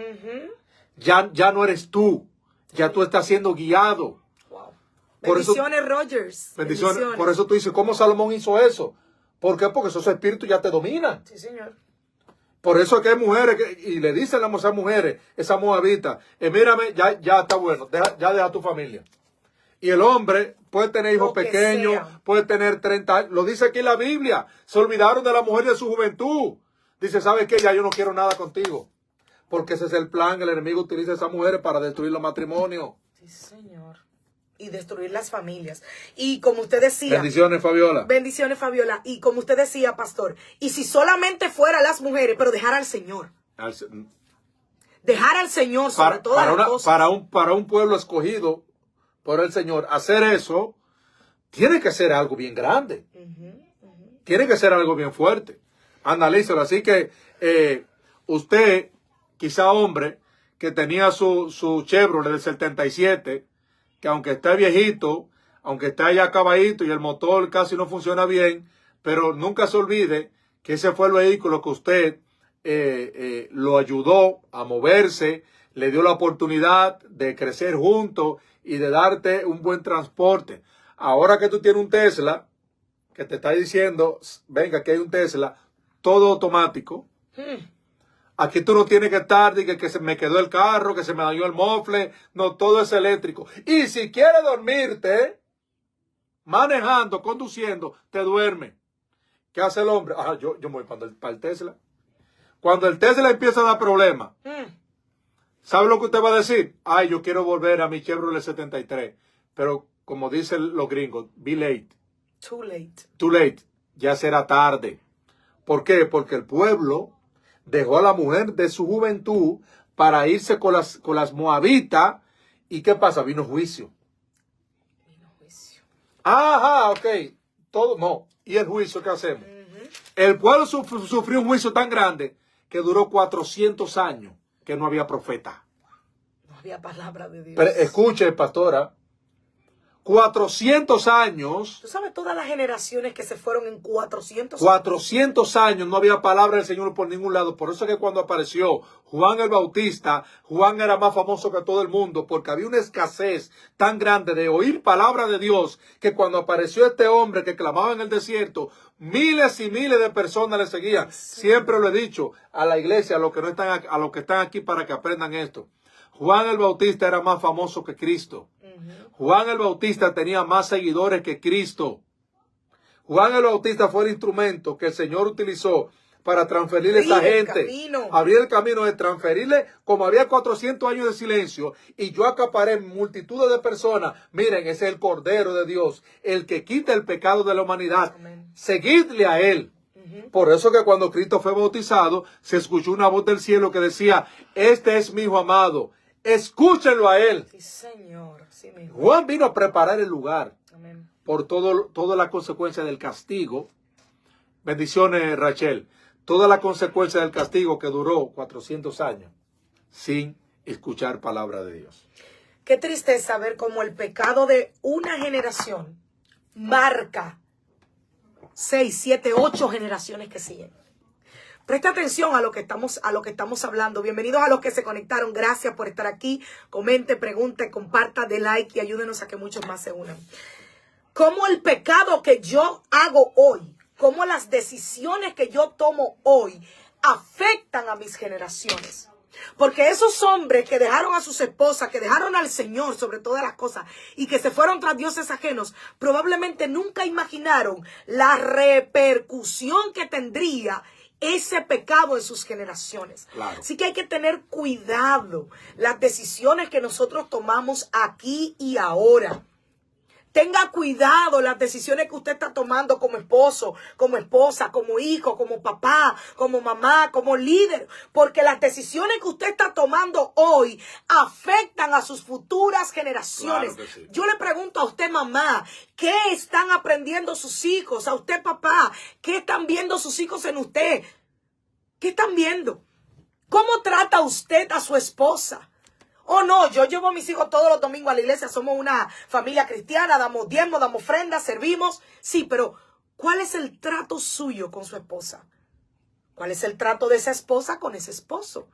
Ya no eres tú. Ya tú estás siendo guiado. Wow. Por Bendiciones, eso, Rogers. bendiciones. Por eso tú dices, ¿cómo Salomón hizo eso? ¿Por qué? Porque esos espíritus ya te dominan. Sí, señor. Por eso es que hay mujeres, y le dicen a esas mujeres, esa moabita, mírame, ya está bueno, deja tu familia. Y el hombre puede tener hijos pequeños, puede tener 30 años. Lo dice aquí la Biblia. Se olvidaron de la mujer de su juventud. Dice, ¿sabes qué? Ya yo no quiero nada contigo. Porque ese es el plan. El enemigo utiliza a esas mujeres para destruir los matrimonios. Sí, señor. Y destruir las familias. Y como usted decía... Bendiciones, Fabiola. Bendiciones, Fabiola. Y como usted decía, pastor, y si solamente fuera las mujeres, pero dejar al Señor. Dejar al Señor sobre todas las cosas. Para un pueblo escogido por el Señor, hacer eso tiene que ser algo bien grande. Tiene que ser algo bien fuerte. Analícelo. Así que usted, quizá hombre, que tenía su Chevrolet del 77, que aunque esté viejito, aunque esté ya acabadito y el motor casi no funciona bien, pero nunca se olvide que ese fue el vehículo que usted lo ayudó a moverse, le dio la oportunidad de crecer juntos y de darte un buen transporte. Ahora que tú tienes un Tesla, que te está diciendo, venga, que hay un Tesla, todo automático. Aquí tú no tienes que estar, que se me quedó el carro, que se me dañó el mofle. No, todo es eléctrico. Y si quieres dormirte, manejando, conduciendo, te duerme. ¿Qué hace el hombre? Yo me voy para el Tesla. Cuando el Tesla empieza a dar problemas, ¿sabe lo que usted va a decir? Yo quiero volver a mi Chevrolet 73. Pero como dicen los gringos, be late. Too late. Too late. Ya será tarde. ¿Por qué? Porque el pueblo dejó a la mujer de su juventud para irse con las moabitas. ¿Y qué pasa? Vino juicio. Ok. Todo, no. ¿Y el juicio qué hacemos? El pueblo sufrió un juicio tan grande que duró 400 años que no había profeta. No había palabra de Dios. Pero escuche, pastora. 400 años. ¿Tú sabes todas las generaciones que se fueron en 400 años? 400 años no había palabra del Señor por ningún lado. Por eso es que cuando apareció Juan el Bautista, Juan era más famoso que todo el mundo, porque había una escasez tan grande de oír palabra de Dios, que cuando apareció este hombre que clamaba en el desierto, miles y miles de personas le seguían. Siempre lo he dicho a la iglesia, a los que no están, a los que están aquí, para que aprendan esto. Juan el Bautista era más famoso que Cristo. Juan el Bautista tenía más seguidores que Cristo. Juan el Bautista fue el instrumento que el Señor utilizó para transferirle a esa gente. Abrir el camino de transferirle, como había 400 años de silencio, y yo acaparé multitudes de personas. Miren, ese es el Cordero de Dios, el que quita el pecado de la humanidad. Amén. Seguidle a Él. Por eso que cuando Cristo fue bautizado, se escuchó una voz del cielo que decía, este es mi Hijo amado, escúchenlo a Él. Sí, Señor. Sí, mi Juan vino a preparar el lugar. Amén. Por toda la consecuencia del castigo. Bendiciones, Rachel. Toda la consecuencia del castigo que duró 400 años sin escuchar palabra de Dios. Qué tristeza ver cómo el pecado de una generación marca 6, 7, 8 generaciones que siguen. Presta atención a lo que estamos hablando. Bienvenidos a los que se conectaron. Gracias por estar aquí. Comente, pregunte, comparta, dé like y ayúdenos a que muchos más se unan. Cómo el pecado que yo hago hoy, cómo las decisiones que yo tomo hoy afectan a mis generaciones. Porque esos hombres que dejaron a sus esposas, que dejaron al Señor sobre todas las cosas y que se fueron tras dioses ajenos, probablemente nunca imaginaron la repercusión que tendría ese pecado en sus generaciones. Claro. Así que hay que tener cuidado las decisiones que nosotros tomamos aquí y ahora. Tenga cuidado las decisiones que usted está tomando como esposo, como esposa, como hijo, como papá, como mamá, como líder. Porque las decisiones que usted está tomando hoy afectan a sus futuras generaciones. Claro que sí. Yo le pregunto a usted, mamá, ¿qué están aprendiendo sus hijos? A usted, papá, ¿qué están viendo sus hijos en usted? ¿Qué están viendo? ¿Cómo trata usted a su esposa? Oh, no, yo llevo a mis hijos todos los domingos a la iglesia. Somos una familia cristiana, damos diezmos, damos ofrendas, servimos. Sí, pero ¿cuál es el trato suyo con su esposa? ¿Cuál es el trato de esa esposa con ese esposo?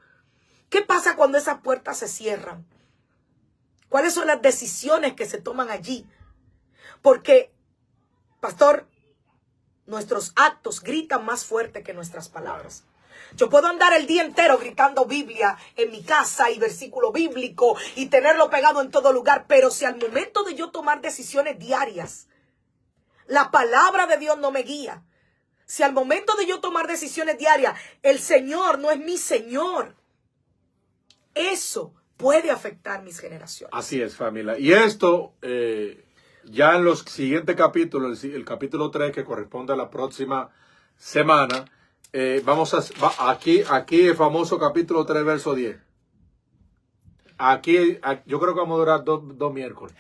¿Qué pasa cuando esas puertas se cierran? ¿Cuáles son las decisiones que se toman allí? Porque, pastor, nuestros actos gritan más fuerte que nuestras palabras. Yo puedo andar el día entero gritando Biblia en mi casa y versículo bíblico y tenerlo pegado en todo lugar, pero si al momento de yo tomar decisiones diarias, la palabra de Dios no me guía, si al momento de yo tomar decisiones diarias, el Señor no es mi Señor, eso puede afectar mis generaciones. Así es, familia. Y esto, ya en los siguientes capítulos, el capítulo 3 que corresponde a la próxima semana, aquí el famoso capítulo 3, verso 10. Aquí yo creo que vamos a durar dos miércoles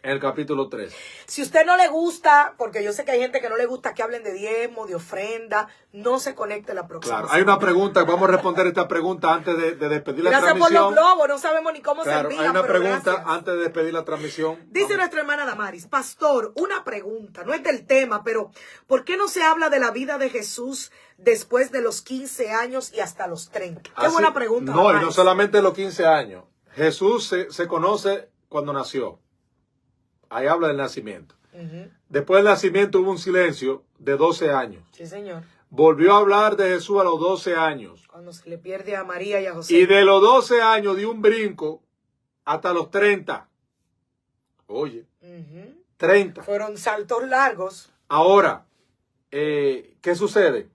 en el capítulo 3. Si usted no le gusta, porque yo sé que hay gente que no le gusta que hablen de diezmo, de ofrenda, no se conecte la próxima. Claro, hay una pregunta, vamos a responder esta pregunta antes de despedir la transmisión. Gracias por los globos, no sabemos ni cómo se envían. Hay una pregunta gracias. Antes de despedir la transmisión. Dice nuestra hermana Damaris, pastor, una pregunta, no es del tema, pero ¿por qué no se habla de la vida de Jesús después de los 15 años y hasta los 30? Qué buena pregunta. No, Damaris. Y no solamente los 15 años. Jesús se conoce cuando nació. Ahí habla del nacimiento. Después del nacimiento hubo un silencio de 12 años. Sí, señor. Volvió a hablar de Jesús a los 12 años. Cuando se le pierde a María y a José. Y de los 12 años dio un brinco hasta los 30. Oye, 30. Fueron saltos largos. Ahora, ¿qué sucede?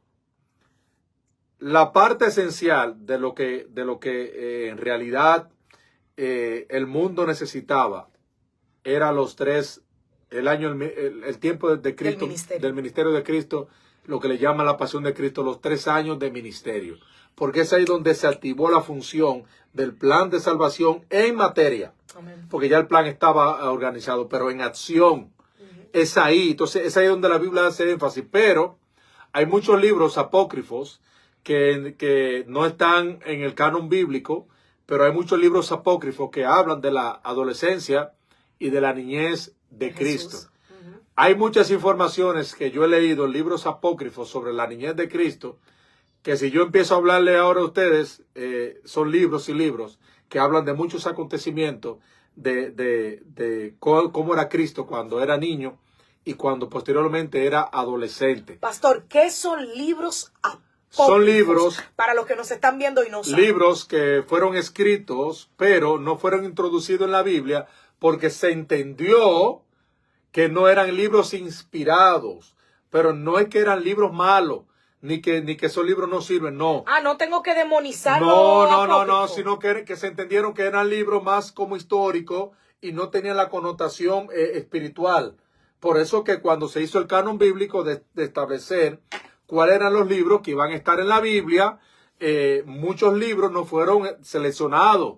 La parte esencial de lo que en realidad el mundo necesitaba era los 3, el tiempo de Cristo, del ministerio de Cristo, lo que le llaman la pasión de Cristo, los 3 años de ministerio. Porque es ahí donde se activó la función del plan de salvación en materia. Amén. Porque ya el plan estaba organizado, pero en acción. Es ahí. Entonces es ahí donde la Biblia hace énfasis. Pero hay muchos libros apócrifos que no están en el canon bíblico, pero hay muchos libros apócrifos que hablan de la adolescencia y de la niñez de Cristo. Jesús. Hay muchas informaciones que yo he leído en libros apócrifos sobre la niñez de Cristo, que si yo empiezo a hablarle ahora a ustedes, son libros y libros que hablan de muchos acontecimientos de cómo era Cristo cuando era niño y cuando posteriormente era adolescente. Pastor, ¿qué son libros apócrifos? Son libros, para los que nos están viendo y no saben. Libros que fueron escritos, pero no fueron introducidos en la Biblia porque se entendió que no eran libros inspirados, pero no es que eran libros malos, ni que esos libros no sirven, no. No tengo que demonizar. No, sino que se entendieron que eran libros más como históricos y no tenían la connotación espiritual. Por eso que cuando se hizo el canon bíblico de establecer cuáles eran los libros que iban a estar en la Biblia, muchos libros no fueron seleccionados.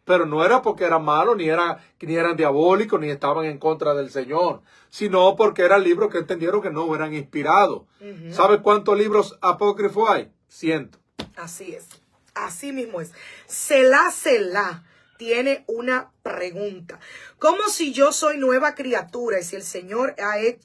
Pero no era porque eran malos, ni eran diabólicos, ni estaban en contra del Señor, sino porque eran libros que entendieron que no eran inspirados. ¿Sabe cuántos libros apócrifos hay? 100. Así es, así mismo es. Selah tiene una pregunta. ¿Cómo si yo soy nueva criatura y si el Señor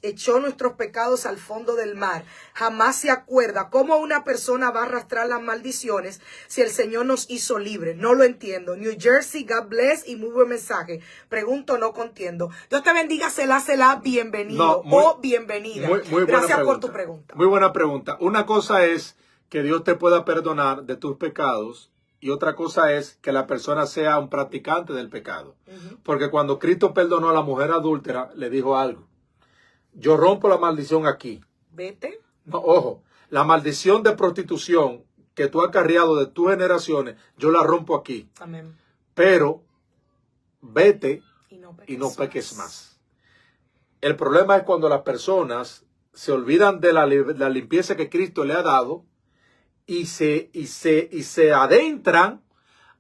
echó nuestros pecados al fondo del mar, jamás se acuerda? ¿Cómo una persona va a arrastrar las maldiciones si el Señor nos hizo libres? No lo entiendo. New Jersey, God bless y muy buen mensaje. Pregunto, no contiendo. Dios te bendiga, Selah, bienvenido bienvenida. Muy Gracias buena por tu pregunta. Muy buena pregunta. Una cosa es que Dios te pueda perdonar de tus pecados. Y otra cosa es que la persona sea un practicante del pecado. Porque cuando Cristo perdonó a la mujer adúltera, le dijo algo. Yo rompo la maldición aquí. Vete. No, ojo, la maldición de prostitución que tú has acarreado de tus generaciones, yo la rompo aquí. Amén. Pero vete y no peques más. El problema es cuando las personas se olvidan de la limpieza que Cristo le ha dado y se adentran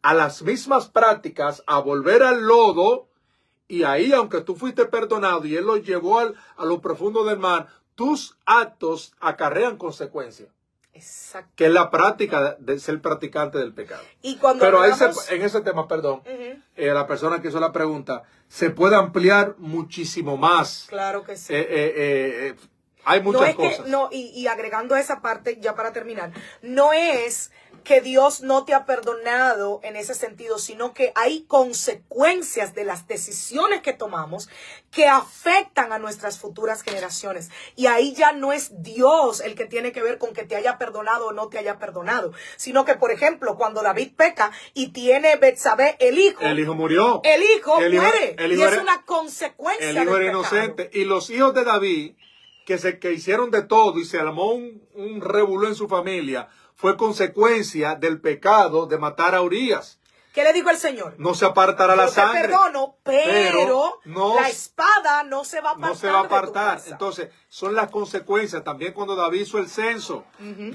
a las mismas prácticas, a volver al lodo, y ahí, aunque tú fuiste perdonado y Él lo llevó a lo profundo del mar, tus actos acarrean consecuencias. Exacto. Que es la práctica de ser practicante del pecado. Y cuando Pero hablamos... en ese tema, perdón, la persona que hizo la pregunta, se puede ampliar muchísimo más. Claro que sí. Hay muchas cosas. Y agregando esa parte, ya para terminar, no es que Dios no te ha perdonado en ese sentido, sino que hay consecuencias de las decisiones que tomamos que afectan a nuestras futuras generaciones. Y ahí ya no es Dios el que tiene que ver con que te haya perdonado o no te haya perdonado, sino que, por ejemplo, cuando David peca y tiene Betsabé, el hijo murió. El hijo muere. Y es una consecuencia del pecado. El hijo era inocente. Y los hijos de David, que hicieron de todo y se armó un revolú en su familia, fue consecuencia del pecado de matar a Urías. ¿Qué le dijo el Señor? No se apartará la sangre. Yo te perdono, pero la espada no se va a apartar. No se va a apartar. Entonces, son las consecuencias. También cuando David hizo el censo.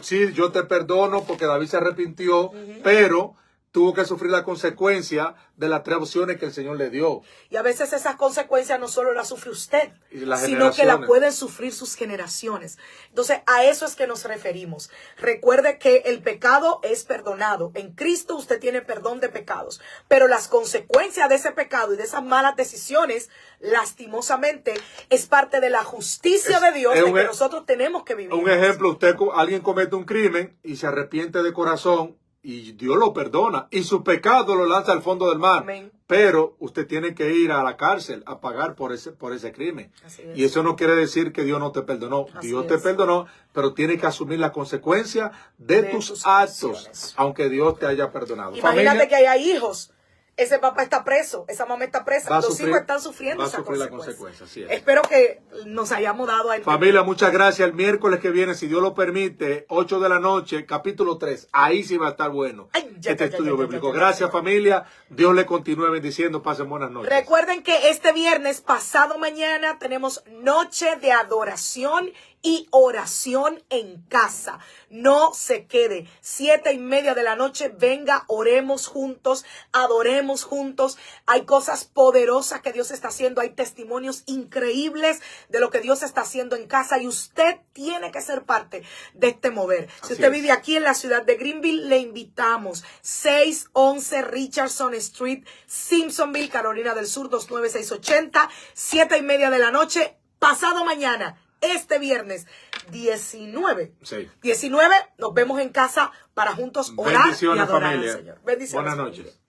Sí, yo te perdono porque David se arrepintió, pero tuvo que sufrir la consecuencia de las 3 opciones que el Señor le dio. Y a veces esas consecuencias no solo las sufre usted, sino que las pueden sufrir sus generaciones. Entonces, a eso es que nos referimos. Recuerde que el pecado es perdonado. En Cristo usted tiene perdón de pecados. Pero las consecuencias de ese pecado y de esas malas decisiones, lastimosamente, es parte de la justicia de Dios que nosotros tenemos que vivir. Un ejemplo, alguien comete un crimen y se arrepiente de corazón, y Dios lo perdona. Y su pecado lo lanza al fondo del mar. Amén. Pero usted tiene que ir a la cárcel a pagar por ese crimen. Y eso no quiere decir que Dios no te perdonó. Dios te perdonó, pero tiene que asumir la consecuencia de tus actos, aunque Dios te haya perdonado. Imagínate que haya hijos. Ese papá está preso, esa mamá está presa, los hijos están sufriendo esa consecuencia. Sí, espero que nos hayamos dado a entender. Familia, muchas gracias. El miércoles que viene, si Dios lo permite, 8 de la noche, capítulo 3. Ahí sí va a estar bueno estudio bíblico. Gracias, familia. Dios le continúe bendiciendo. Pasen buenas noches. Recuerden que este viernes, pasado mañana, tenemos noche de adoración y oración en casa. No se quede. 7:30 de la noche, venga, oremos juntos, adoremos juntos. Hay cosas poderosas que Dios está haciendo, hay testimonios increíbles de lo que Dios está haciendo en casa y usted tiene que ser parte de este mover. Si usted vive aquí en la ciudad de Greenville, le invitamos. 611 Richardson Street, Simpsonville, Carolina del Sur, 29680, 7:30 de la noche, pasado mañana. Este viernes 19. Sí. 19, nos vemos en casa para juntos orar y adorar al Señor. Bendiciones. Buenas noches.